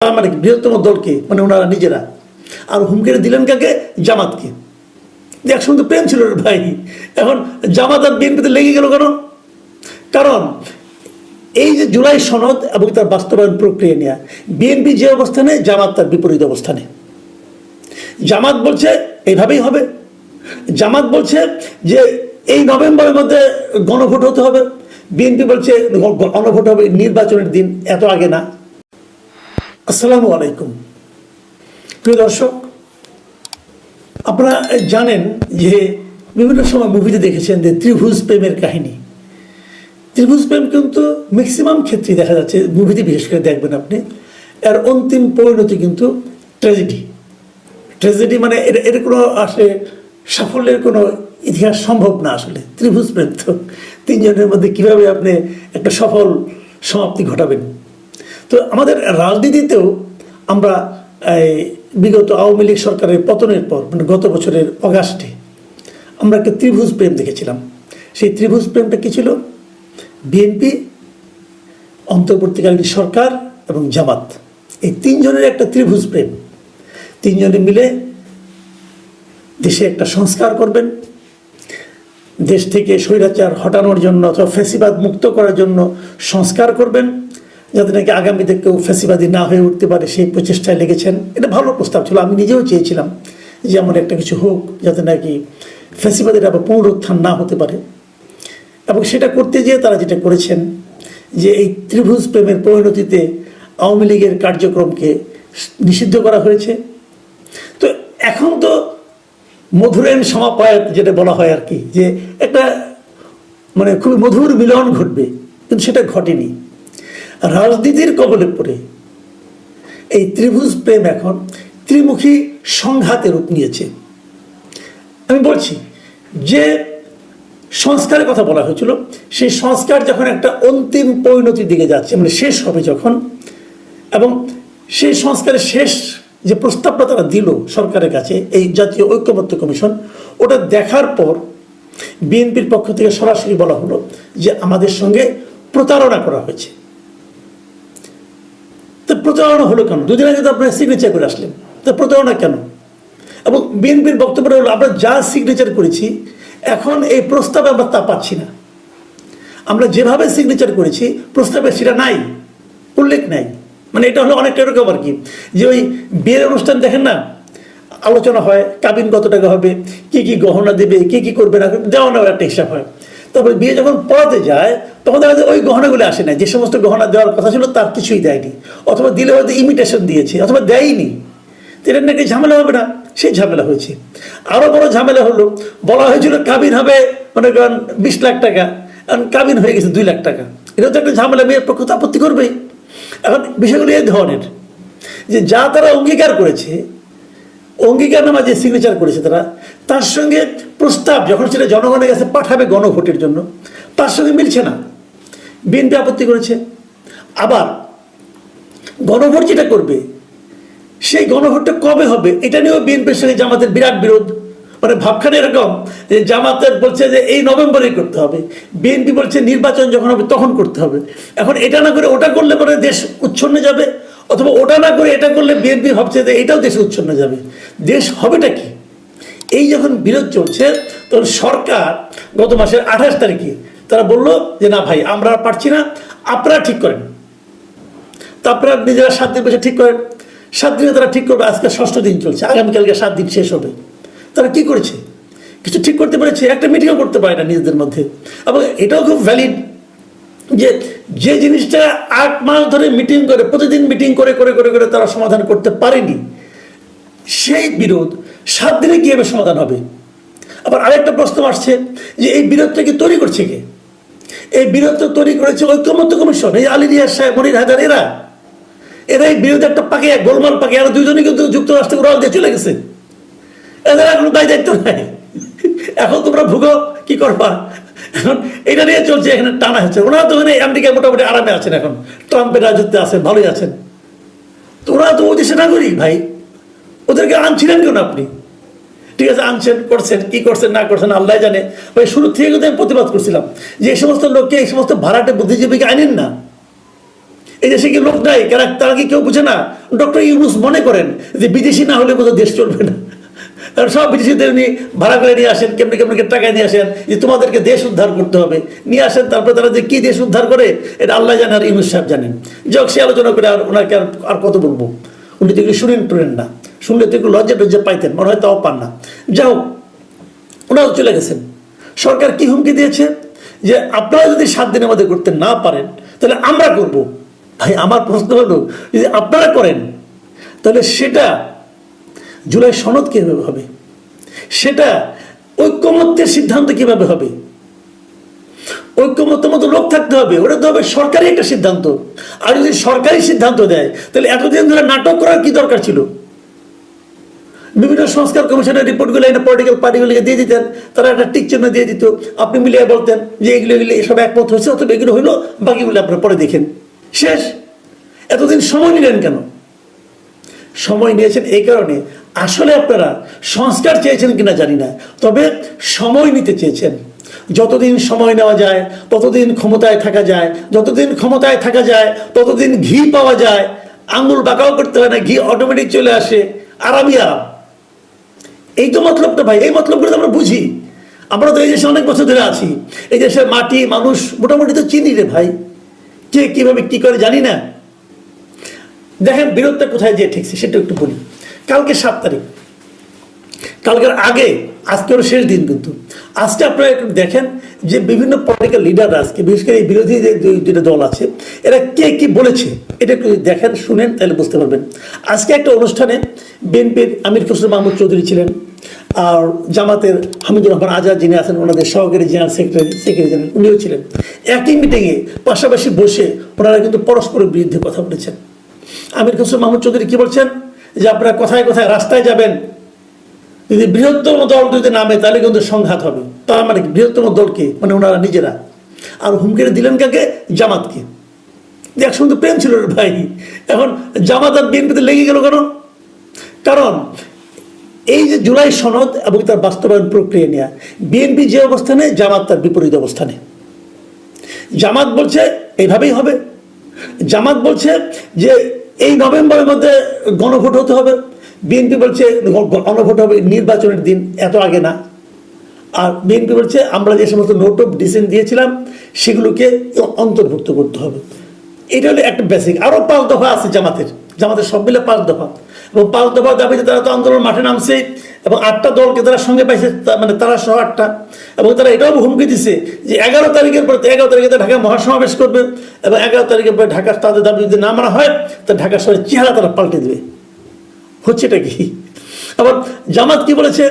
মানে বৃহত্তম দলকে, মানে ওনারা নিজেরা, আর হুমকিটা দিলেন কাকে? জামাতকে। একসময় তো প্রেম ছিল রে ভাই, এখন জামাত আর বিএনপিতে লেগে গেল কেন? কারণ এই যে জুলাই সনদ এবং তার বাস্তবায়ন প্রক্রিয়া নিয়ে বিএনপি যে অবস্থানে, জামাত তার বিপরীত অবস্থানে। জামাত বলছে এইভাবেই হবে, জামাত বলছে যে এই নভেম্বরের মধ্যে গণভোট হতে হবে, বিএনপি বলছে গণভোট হবে নির্বাচনের দিন, এত আগে না। আসসালামু আলাইকুম প্রিয় দর্শক, আপনারা জানেন যে বিভিন্ন সময় মুভিতে দেখেছেন যে ত্রিভুজ প্রেমের কাহিনী। ত্রিভুজ প্রেম কিন্তু ম্যাক্সিমাম ক্ষেত্রেই দেখা যাচ্ছে, মুভিতে বিশেষ করে দেখবেন আপনি, এর অন্তিম পরিণতি কিন্তু ট্র্যাজেডি। ট্র্যাজেডি মানে এর কোনো আসলে সাফল্যের কোনো ইতিহাস সম্ভব না। আসলে ত্রিভুজ প্রেম তো তিনজনের মধ্যে কীভাবে আপনি একটা সফল সমাপ্তি ঘটাবেন। তো আমাদের রাজনীতিতেও আমরা বিগত আওয়ামী লীগ সরকারের পতনের পর, মানে গত বছরের অগাস্টে আমরা একটা ত্রিভুজ প্রেম দেখেছিলাম। সেই ত্রিভুজ প্রেমটা কী ছিল? বিএনপি, অন্তর্বর্তীকালীন সরকার এবং জামাত, এই তিনজনের একটা ত্রিভুজ প্রেম। তিনজনে মিলে দেশে একটা সংস্কার করবেন, দেশ থেকে স্বৈরাচার হটানোর জন্য অথবা ফ্যাসিবাদ মুক্ত করার জন্য সংস্কার করবেন, যাতে নাকি আগামীতে কেউ ফ্যাসিবাদী না হয়ে উঠতে পারে, সেই প্রচেষ্টায় লেগেছেন। এটা ভালো প্রস্তাব ছিল, আমি নিজেও চেয়েছিলাম যে এমন একটা কিছু হোক যাতে নাকি ফ্যাসিবাদের আবার পুনরুত্থান না হতে পারে। এবং সেটা করতে গিয়ে তারা যেটা করেছেন যে এই ত্রিভুজ প্রেমের পরিণতিতে আওয়ামী লীগের কার্যক্রমকে নিষিদ্ধ করা হয়েছে। তো এখন তো মধুরেণ সমাপায়াত যেটা বলা হয় আর কি, যে একটা মানে খুবই মধুর মিলন ঘটবে, কিন্তু সেটা ঘটেনি। রাজনীতির কবলে পড়ে এই ত্রিভুজ প্রেম এখন ত্রিমুখী সংঘাতের রূপ নিয়েছে। আমি বলছি যে সংস্কারের কথা বলা হয়েছিল, সেই সংস্কার যখন একটা অন্তিম পরিণতির দিকে যাচ্ছে, মানে শেষ হবে যখন, এবং সেই সংস্কারের শেষ যে প্রস্তাবটা তারা দিল সরকারের কাছে, এই জাতীয় ঐক্যমত্য কমিশন, ওটা দেখার পর বিএনপির পক্ষ থেকে সরাসরি বলা হলো যে আমাদের সঙ্গে প্রতারণা করা হয়েছে। তো প্রতারণা হলো কেন? দুদিন আগে তো আপনারা সিগনেচার করে আসলেন, তো প্রতারণা কেন? এবং বিএনপির বক্তব্য হলো আমরা যা সিগনেচার করেছি এখন এই প্রস্তাবে আমরা তা পাচ্ছি না। আমরা যেভাবে সিগনেচার করেছি প্রস্তাবে সেটা নাই, উল্লেখ নাই। মানে এটা হলো অনেকটা এরকম আর কি, যে ওই বিয়ের অনুষ্ঠান দেখেন না, আলোচনা হয় কাবিন কত টাকা হবে, কি কি গহনা দেবে, কি কি করবে না, দেওয়া নেওয়ার একটা হিসাব হয়। তারপরে বিয়ে যখন পড়াতে যায় তখন দেখা যায় ওই গহনাগুলো আসে না, যে সমস্ত গহনা দেওয়ার কথা ছিল তার কিছুই দেয়নি, অথবা দিলে হয়তো ইমিটেশন দিয়েছে, অথবা দেয়নি। এটা নাকি ঝামেলা হবে না, সেই ঝামেলা হয়েছে। আরও বড় ঝামেলা হলো, বলা হয়েছিল কাবিন হবে মনে করেন 20 লাখ টাকা, কারণ কাবিন হয়ে গেছে 2 লাখ টাকা। এটা তো একটা ঝামেলা, মেয়ের পক্ষ তো আপত্তি করবেই। এখন বিষয়গুলো এই ধরনের যে যা তারা অঙ্গীকার করেছে, অঙ্গীকারনামা যে সিগনেচার করেছে তারা, তার সঙ্গে প্রস্তাব যখন সেটা জনগণের কাছে পাঠাবে গণভোটের জন্য, তার সঙ্গে মিলছে না। বিএনপি আপত্তি করেছে। আবার গণভোট যেটা করবে সেই গণভোটটা কবে হবে এটা নিয়েও বিএনপির সঙ্গে জামাতের বিরাট বিরোধ। মানে ভাবখানে এরকম যে জামাতের বলছে যে এই নভেম্বরেই করতে হবে, বিএনপি বলছে নির্বাচন যখন হবে তখন করতে হবে। এখন এটা না করে ওটা করলে পরে দেশ উচ্ছন্নে যাবে, অথবা ওটা না করে এটা করলে বিএনপি ভাবছে যে এটাও দেশে উচ্ছন্নে যাবে। দেশ হবেটা কি? এই যখন বিরোধ চলছে তখন সরকার গত মাসের 28 তারিখে তারা বললো যে না ভাই আমরা পারছি না, আপনারা ঠিক করেন। তা আপনারা নিজেরা 7 দিন বসে ঠিক করেন। 7 দিনে তারা ঠিক করবে, আজকে 6ষ্ঠ দিন চলছে, আগামীকালকে 7 দিন শেষ হবে। তারা কি করেছে? কিছু ঠিক করতে পেরেছে? একটা মিটিংও করতে পারে না নিজেদের মধ্যে। এবং এটাও খুব ভ্যালিড যে যে জিনিসটা 8 মাস ধরে মিটিং করে, প্রতিদিন মিটিং করে করে করে করে তারা সমাধান করতে পারেনি, সেই বিরোধ 7 দিনে কীভাবে সমাধান হবে? আবার আরেকটা প্রশ্ন আসছে যে এই বিরোধটা কি তৈরি করছে কে? এই বিরোধটা তৈরি করেছে ঐক্যমত্য কমিশন, এই আলী রিয়াজ সাহেব, মনির হায়দার, এরাই বিরোধী একটা পাকে গোলমাল পাকে, আর দুজনই কিন্তু যুক্তরাষ্ট্রে উড়াল দিয়ে চলে গেছে। এদের কোনো দায় দায়িত্ব নাই। এখন তোমরা ভুগো, কি করবা? এখন এটা নিয়ে চলছে, এখানে টানা হচ্ছে। ওনারা তো ওখানে আমেরিকায় মোটামুটি আরামে আছেন, এখন ট্রাম্পের রাজত্বে আছেন, ভালোই আছেন। তো ওরা তো ওই দেশে নাগরিক ভাই, ওদেরকে আনছিলেন কেন আপনি? ঠিক আছে আনছেন, করছেন, কি করছেন না করছেন আল্লাহ জানে। ভাই শুরু থেকে কিন্তু আমি প্রতিবাদ করছিলাম যে এই সমস্ত লোককে, এই সমস্ত ভাড়াটে বুদ্ধিজীবীকে আনেন না, এই দেশে কি লোক নাই, তারা কি কেউ বুঝে না? ডক্টর ইউনূস মনে করেন যে বিদেশি না হলে বোধহয় দেশ চলবে না, কারণ সব বিদেশিদের নিয়ে ভাড়া করে নিয়ে আসেন, কেমনি কেমনি টাকা নিয়ে আসেন যে তোমাদেরকে দেশ উদ্ধার করতে হবে, নিয়ে আসেন। তারপরে তারা যে কি দেশ উদ্ধার করে এটা আল্লাহ জানেন আর ইউনূস সাহেব জানেন। যাক, সে আলোচনা করে আর ওনাকে আর কত বলবো, উনি তো এগুলো টুরেন না, শুনলে তো একটু লজ্জা টজ্জা পাইতেন, মনে হয় তাও পান না। যাও, ওনারাও চলে গেছেন। সরকার কি হুমকি দিয়েছে যে আপনারা যদি 7 দিনের মধ্যে করতে না পারেন তাহলে আমরা করব। ভাই, আমার প্রশ্ন হলো, যদি আপনারা করেন তাহলে সেটা জুলাই সনদ কীভাবে হবে? সেটা ঐক্যমত্যের সিদ্ধান্ত কিভাবে হবে? ঐক্যমত্য মতো লোক থাকতে হবে, ওটা তো হবে সরকারি একটা সিদ্ধান্ত। আর যদি সরকারি সিদ্ধান্ত দেয় তাহলে এতদিন ধরে নাটক করার কি দরকার ছিল? বিভিন্ন সংস্কার কমিশনের রিপোর্টগুলো এটা পলিটিক্যাল পার্টিগুলিকে দিয়ে দিতেন, তারা একটা টিক চিহ্ন দিয়ে দিত, আপনি মিলিয়ে বলতেন যে এগুলো এসব একমত হয়েছে, অথবা এগুলো হইলো, বাকিগুলো আপনারা পরে দেখেন, শেষ। এতদিন সময় নিলেন কেন? সময় নিয়েছেন এই কারণে, আসলে আপনারা সংস্কার চেয়েছেন কিনা জানি না, তবে সময় নিতে চেয়েছেন। যতদিন সময় নেওয়া যায় ততদিন ক্ষমতায় থাকা যায়, যতদিন ক্ষমতায় থাকা যায় ততদিন ঘি পাওয়া যায়, আঙুল বাঁকাও করতে হয় না, ঘি অটোমেটিক চলে আসে, আরামই আরাম। এই তো মতলবটা ভাই, এই মতলবগুলো আমরা বুঝি। আমরা তো এই দেশে অনেক বছর ধরে আছি, এই দেশের মাটি মানুষ মোটামুটি তো চিনি রে ভাই, কে কিভাবে কি করে জানি না। দেখেন বিরোধটা কোথায় যেয়ে ঠেকছে সেটা একটু বলি। কালকে 7 তারিখ, কালকের আগে আজকে হলো শেষ দিন, কিন্তু আজকে আপনারা একটু দেখেন যে বিভিন্ন পলিটিক্যাল লিডাররা আজকে, বিশেষ করে এই বিরোধী যে দুইটা দল আছে, এরা কে কি বলেছে এটা একটু দেখেন, শুনেন, তাহলে বুঝতে পারবেন। আজকে একটা অনুষ্ঠানে বিএনপির আমির খসরু মাহমুদ চৌধুরী ছিলেন, আর জামাতের হামিদুর রহমান আজাদ যিনি আছেন ওনাদের সহকারী জেনারেল সেক্রেটারি জেনারেল, উনিও ছিলেন। একই মিটিংয়ে পাশাপাশি বসে ওনারা কিন্তু পরস্পরের বিরুদ্ধে কথা বলেছেন। আমির খসরু মাহমুদ চৌধুরী কি বলছেন যে আপনারা কোথায় কোথায় রাস্তায় যাবেন, যদি বৃহত্তম দল যদি নামে তাহলে কিন্তু সংঘাত হবে। তার মানে বৃহত্তম দলকে, মানে ওনারা নিজেরা। আর হুমকিটা দিলেন কাকে? জামাতকে। একসঙ্গে প্রেম ছিল ভাই, এখন জামাত আর বিএনপিতে লেগে গেল কেন? কারণ এই যে জুলাই সনদ এবং তার বাস্তবায়ন প্রক্রিয়া নিয়ে বিএনপি যে অবস্থানে, জামাত তার বিপরীত অবস্থানে। জামাত বলছে এইভাবেই হবে, জামাত বলছে যে এই নভেম্বরের মধ্যে গণভোট হতে হবে, বিএনপি বলছে গণভোট হবে নির্বাচনের দিন, এত আগে না। আর বিএনপি বলছে আমরা যে সমস্ত নোট অফ ডিসেন্ট দিয়েছিলাম সেগুলোকে অন্তর্ভুক্ত করতে হবে। এটা হলো একটা বেসিক। আরও 5 দফা আছে জামাতের সব মিলে 5 দফা, এবং 5 দফা দাবিতে তারা তো আন্দোলন মাঠে নামছে, এবং 8টা দলকে তারা সঙ্গে পাইছে, মানে তারা সহ 8টা। এবং তারা এটাও হুমকি দিচ্ছে যে 11 তারিখের পরে, 11 তারিখে ঢাকায় মহাসমাবেশ করবে, এবং 11 তারিখের পরে ঢাকার তাদের দাবি যদি না মানা হয় তা ঢাকা শহরের চেহারা তারা পাল্টে দেবে। হচ্ছে এটা কি? আবার জামাত কি বলেছে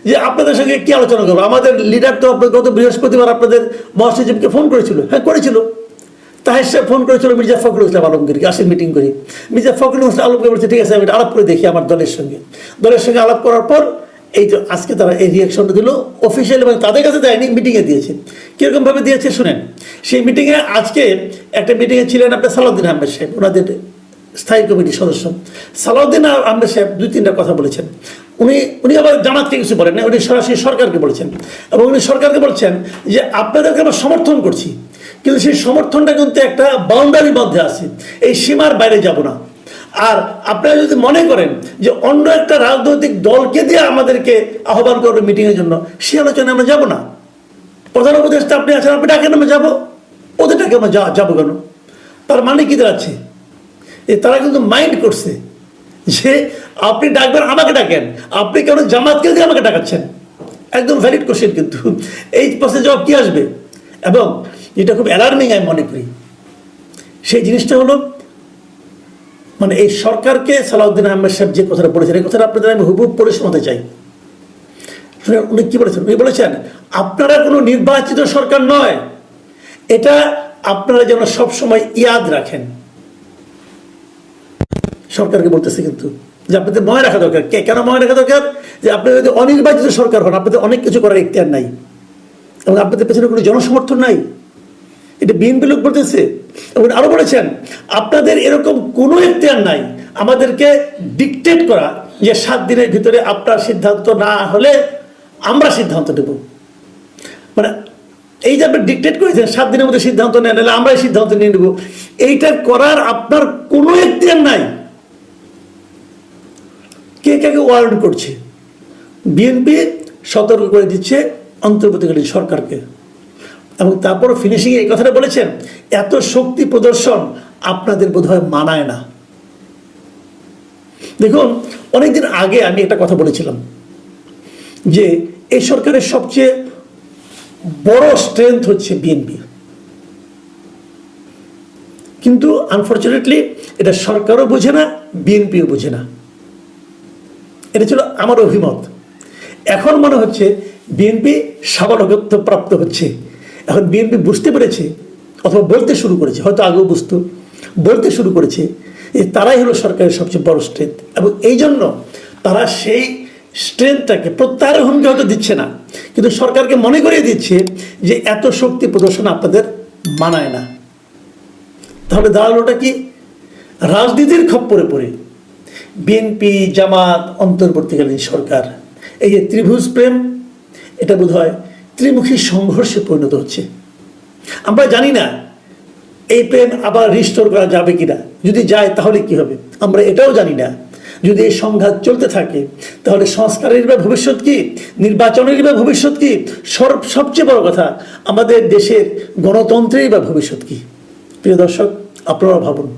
যে আপনাদের সঙ্গে কি আলোচনা করবো, আমাদের লিডার তো গত বৃহস্পতিবার আপনাদের মহাসচিবকে ফোন করেছিল। হ্যাঁ, করেছিল। তাহের সাহেব ফোন করেছিল মির্জা ফখরুল ইসলাম আলমগীরকে, আসেন মিটিং করি। মির্জা ফখরুল ইসলাম আলমগীর বলছে ঠিক আছে, আমি আলাপ করে দেখি আমার দলের সঙ্গে আলাপ করার পর এই তো আজকে তারা এই রিয়াকশনটা দিল অফিসিয়াল, এবং তাদের কাছে দেয়নি, মিটিংয়ে দিয়েছে। কীরকমভাবে দিয়েছে শুনেন। সেই মিটিংয়ে আজকে একটা মিটিংয়ে ছিলেন আপনার সালাউদ্দিন আহমেদ সাহেব, ওনাদের স্থায়ী কমিটির সদস্য। সালাউদ্দিন আহমেদ সাহেব 2-3টা কথা বলেছেন। উনি আবার জামাতকে কিছু বলেন না, উনি সরাসরি সরকারকে বলেছেন, এবং উনি সরকারকে বলছেন যে আপনাদেরকে আমরা সমর্থন করছি, কিন্তু সেই সমর্থনটা কিন্তু একটা বাউন্ডারির মধ্যে আছে, এই সীমার বাইরে যাব না। আর আপনারা যদি মনে করেন যে অন্য একটা রাজনৈতিক দলকে দিয়ে আমাদেরকে আহ্বান করবে মিটিংয়ের জন্য, সে আলোচনায় আমরা যাব না। প্রধান উপদেষ্টা আপনি আছেন, আপনি ডাকেন, আমরা যাবো, ওদের ডাকে আমরা যাবো কেন? তার মানে কি দাঁড়াচ্ছে? তারা কিন্তু মাইন্ড করছে যে আপনি ডাকবেন, আমাকে ডাকেন, আপনি কেন জামাতকে দিয়ে আমাকে ডাকাচ্ছেন? একদম ভ্যালিড কোশ্চেন, কিন্তু এই প্রশ্নের জবাব কি আসবে? এবং যেটা খুব অ্যালার্মিং আমি মনে করি সেই জিনিসটা হলো, মানে এই সরকারকে সালাউদ্দিন আহমেদ সাহেব যে কথাটা বলেছেন, এই কথাটা আপনাদের আমি হুবহু পড়ে শোনাতে চাই। উনি কি বলেছেন? উনি বলেছেন আপনারা কোনো নির্বাচিত সরকার নয়, এটা আপনারা যেন সবসময় ইয়াদ রাখেন। সরকারকে বলতেছে কিন্তু যে আপনাদের মনে রাখা দরকার। কেন মনে রাখা দরকার? যে আপনি যদি অনির্বাচিত সরকার হন, আপনাদের অনেক কিছু করার ইখতিয়ার নাই, এবং আপনাদের পেছনে কোনো জনসমর্থন নাই। এটা বিএনপি লোক বলতেছে। এবং আরো বলেছেন আপনাদের এরকম কোনো ইখতিয়ার নাই আমাদেরকে ডিকটেট করা যে 7 দিনের ভিতরে আপনার সিদ্ধান্ত না হলে আমরা সিদ্ধান্ত নেব। মানে এই যে আপনি ডিকটেট করেছেন 7 দিনের মধ্যে সিদ্ধান্ত নেন, নাহলে আমরাই সিদ্ধান্ত নিয়ে নেব, এইটা করার আপনার কোনো এখতিয়ার নাই। কে কাকে ওয়ার্ন করছে? বিএনপি সতর্ক করে দিচ্ছে অন্তর্বর্তীকালীন সরকারকে, এবং তারপর ফিনিশিং এই কথাটা বলেছেন, এত শক্তি প্রদর্শন আপনাদের বোধহয় মানায় না। দেখুন, অনেকদিন আগে আমি একটা কথা বলেছিলাম যে এই সরকারের সবচেয়ে বড় স্ট্রেংথ হচ্ছে বিএনপি, কিন্তু আনফর্চুনেটলি এটা সরকারও বোঝে না, বিএনপিও বোঝে না। এটা ছিল আমার অভিমত। এখন মনে হচ্ছে বিএনপি স্বাবলম্বিত্ব প্রাপ্ত হচ্ছে। এখন বিএনপি বুঝতে পেরেছে, অথবা বলতে শুরু করেছে, হয়তো আগেও বুঝতো, বলতে শুরু করেছে যে তারাই হলো সরকারের সবচেয়ে বড় স্ট্রেংথ, এবং এই জন্য তারা সেই স্ট্রেংথটাকে প্রত্যাহারের হুমকি হয়তো দিচ্ছে না, কিন্তু সরকারকে মনে করিয়ে দিচ্ছে যে এত শক্তি প্রদর্শন আপনাদের মানায় না। তাহলে দাঁড়ালোটা কি? রাজনীতির খপ্পরে পড়ে বিএনপি, জামাত, অন্তর্বর্তীকালীন সরকার, এই যে ত্রিভুজ প্রেম, এটা বোধহয় ত্রিমুখী সংঘর্ষে পরিণত হচ্ছে। আমরা জানি না এই প্রেম আবার রিস্টোর করা যাবে কিনা, যদি যায় তাহলে কি হবে আমরা এটাও জানি না। যদি এই সংঘাত চলতে থাকে তাহলে সংস্কারের বা ভবিষ্যৎ কি, নির্বাচনের বা ভবিষ্যৎ কি, সবচেয়ে বড় কথা আমাদের দেশের গণতন্ত্রের বা ভবিষ্যৎ কি? প্রিয় দর্শক, আপনারা ভাবুন।